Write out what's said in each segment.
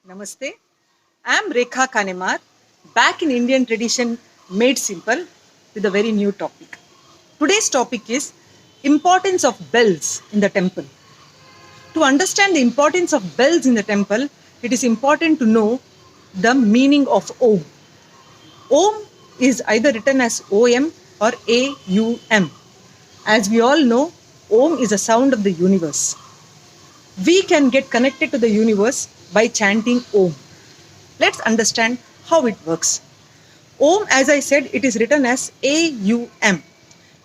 Namaste. I am Rekha Kanemar, back in Indian tradition made simple with a very new topic. Today's topic is importance of bells in the temple. To understand the importance of bells in the temple, it is important to know the meaning of Om. Om is either written as OM or AUM. As we all know, Om is a sound of the universe. We can get connected to the universe by chanting Om. Let's understand how it works. Om, as I said, it is written as AUM.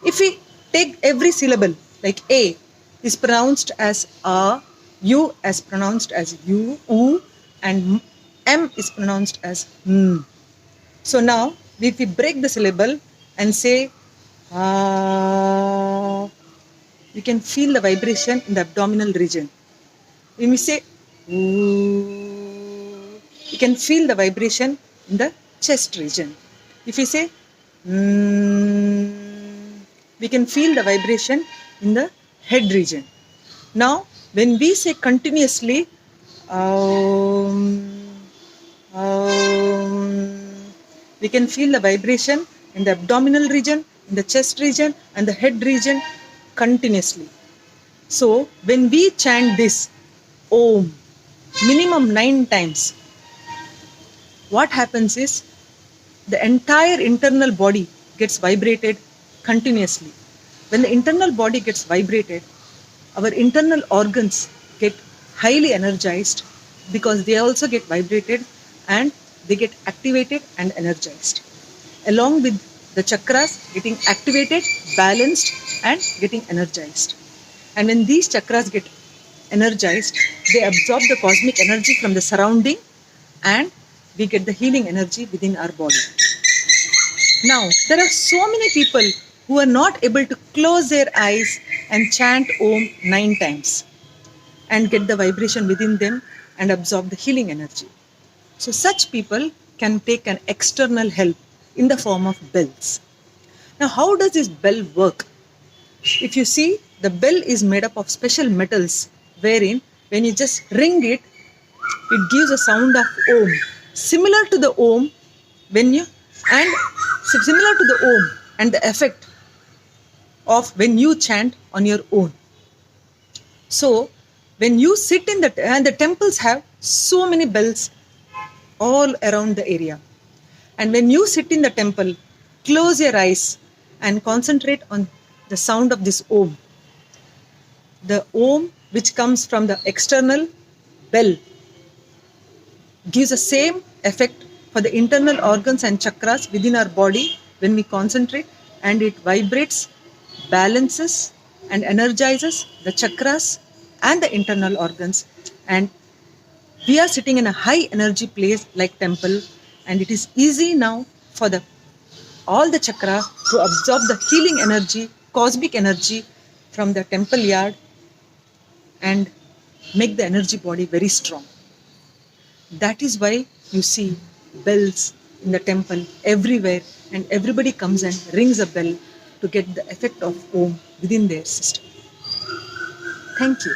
If we take every syllable, like A is pronounced as A, U as pronounced as U, U, and M is pronounced as M. So now, if we break the syllable and say you can feel the vibration in the abdominal region. When we say Ooh, you can feel the vibration in the chest region. If we say we can feel the vibration in the head region. Now, when we say continuously we can feel the vibration in the abdominal region, in the chest region, and the head region continuously. So, when we chant this Om minimum 9 times, what happens is the entire internal body gets vibrated continuously. When the internal body gets vibrated, our internal organs get highly energized because they also get vibrated and they get activated and energized. Along with the chakras getting activated, balanced, and getting energized. And when these chakras get energized, they absorb the cosmic energy from the surrounding and we get the healing energy within our body. Now, there are so many people who are not able to close their eyes and chant Om 9 times and get the vibration within them and absorb the healing energy. So such people can take an external help in the form of bells. Now, how does this bell work? If you see, the bell is made up of special metals wherein when you just ring it, it gives a sound of Om. Similar to the Om similar to the Om and the effect of when you chant on your own. So, when you sit in and the temples have so many bells all around the area. And when you sit in the temple, close your eyes and concentrate on the sound of this Om. The Om, which comes from the external bell, gives the same effect for the internal organs and chakras within our body when we concentrate, and it vibrates, balances, and energizes the chakras and the internal organs. And we are sitting in a high energy place like temple, and it is easy now for all the chakra to absorb the healing energy, cosmic energy from the temple yard and make the energy body very strong. That is why you see bells in the temple everywhere, and everybody comes and rings a bell to get the effect of Om within their system. Thank you.